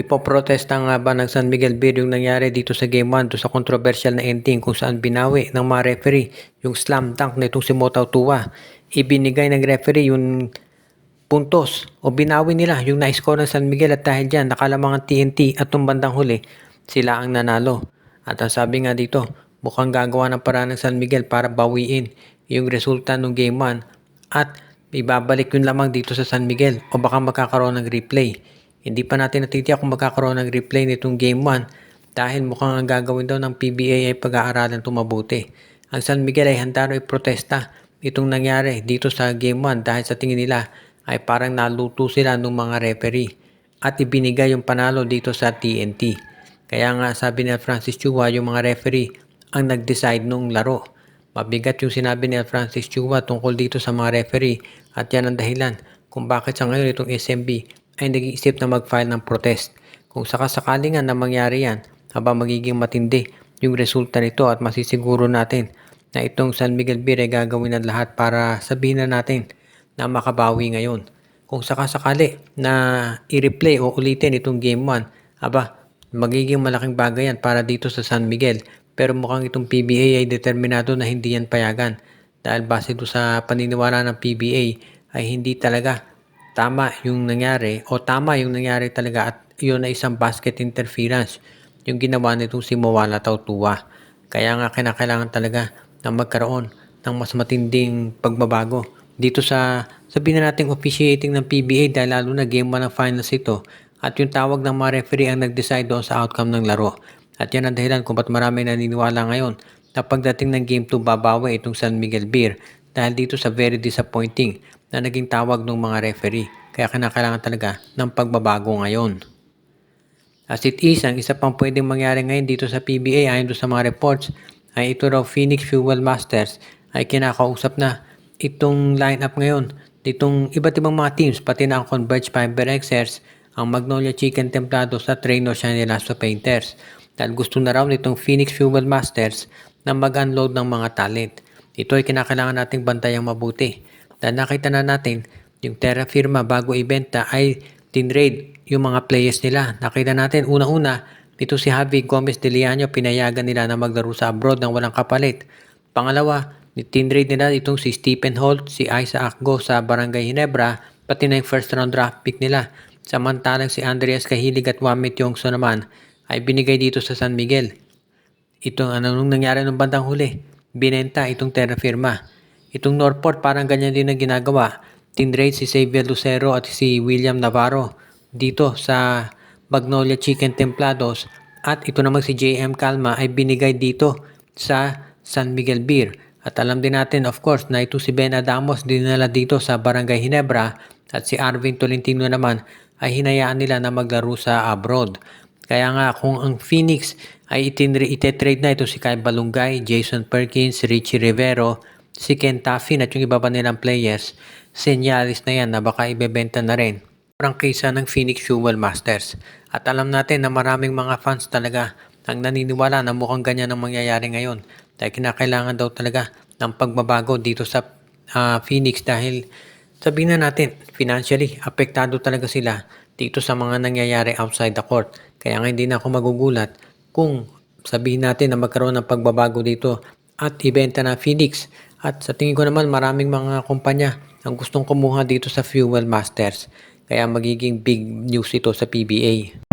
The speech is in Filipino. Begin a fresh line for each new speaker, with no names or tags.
Ipoprotesta nga ba ng San Miguel Beer yung nangyari dito sa Game 1 sa controversial na ending kung saan binawi ng mga referee yung slam dunk na itong si Motau Tua. Ibinigay ng referee yung puntos o binawi nila yung na-score ng San Miguel at dahil dyan nakalamang ang TNT at nung bandang huli sila ang nanalo. At ang sabi nga dito, mukhang gagawa ng paraan ng San Miguel para bawiin yung resulta ng Game 1 at ibabalik yung lamang dito sa San Miguel o baka magkakaroon ng replay. Hindi pa natin natitiyak kung magkakaroon ng replay nitong Game 1 dahil mukhang ang gagawin daw ng PBA ay pag-aaralan tumabuti. Ang San Miguel ay handa rin protesta itong nangyari dito sa Game 1 dahil sa tingin nila ay parang naluto sila ng mga referee at ibinigay yung panalo dito sa TNT. Kaya nga sabi ni Francis Chua yung mga referee ang nag-decide nung laro. Mabigat yung sinabi ni Francis Chua tungkol dito sa mga referee at yan ang dahilan kung bakit sa ngayon itong SMB ay nag-iisip na mag-file ng protest. Kung sakasakali nga na mangyari yan, magiging matindi yung resulta nito at masisiguro natin na itong San Miguel Beer ay gagawin ng lahat para sabihin na natin na makabawi ngayon. Kung sakasakali na i-replay o ulitin itong Game 1, magiging malaking bagay yan para dito sa San Miguel. Pero mukhang itong PBA ay determinado na hindi yan payagan dahil base do sa paniniwala ng PBA ay hindi talaga tama yung nangyari talaga at yun ay isang basket interference yung ginawa nitong si Mawala Tautua. Kaya nga kinakailangan talaga na magkaroon ng mas matinding pagbabago dito sa sabihin na natin officiating ng PBA dahil lalo na Game 1 ng finals ito at yung tawag ng mga referee ang nag-decide doon sa outcome ng laro. At yan ang dahilan kung ba't marami naniniwala ngayon na pagdating ng Game 2 babawi itong San Miguel Beer dahil dito sa very disappointing na naging tawag ng mga referee. Kaya kinakailangan talaga ng pagbabago ngayon. As it is, ang isa pang pwedeng mangyari ngayon dito sa PBA ayon sa mga reports ay ito raw Phoenix Fuel Masters ay kinakausap na itong lineup ngayon ditong iba't ibang mga teams pati na ang Converge Fiber Xers, ang Magnolia Chicken Templados at Reyno Shiny Lasso Painters. Dahil gusto na raw nitong Phoenix Fuel Masters na mag-unload ng mga talent. Ito ay kinakailangan nating bantayang mabuti. Dahil nakita na natin yung Terra Firma bago ibenta ay tinrade yung mga players nila. Nakita natin una-una dito si Javi Gomez de Liano pinayagan nila na maglaro sa abroad ng walang kapalit. Pangalawa, tinrade nila itong si Stephen Holt, si Isaac Go sa Barangay Ginebra pati na yung first round draft pick nila. Samantalang si Andreas Kahilig at Wamit Yongso naman ay binigay dito sa San Miguel. Itong nung nangyari nung bandang huli, binenta itong Terra Firma. Itong Northport parang ganyan din ang ginagawa. Tinrade si Xavier Lucero at si William Navarro dito sa Magnolia Chicken Templados at ito naman si JM Calma ay binigay dito sa San Miguel Beer. At alam din natin of course na ito si Ben Adamos dinala dito sa Barangay Ginebra at si Arvin Tolentino naman ay hinayaan nila na maglaro sa abroad. Kaya nga kung ang Phoenix ay itetrade na ito si Kyle Balungay, Jason Perkins, Richie Rivero, si Ken Taffin at yung iba pa nilang players, senyalis na yan na baka ibebenta na rin prangkisa ng Phoenix Fuel Masters. At alam natin na maraming mga fans talaga ang naniniwala na mukhang ganyan ang mangyayari ngayon dahil kinakailangan daw talaga ng pagbabago dito sa Phoenix dahil sabihin na natin financially apektado talaga sila dito sa mga nangyayari outside the court. Kaya nga hindi na ako magugulat kung sabihin natin na magkaroon ng pagbabago dito at ibenta na Phoenix. At sa tingin ko naman maraming mga kumpanya ang gustong kumuha dito sa Fuel Masters. Kaya magiging big news ito sa PBA.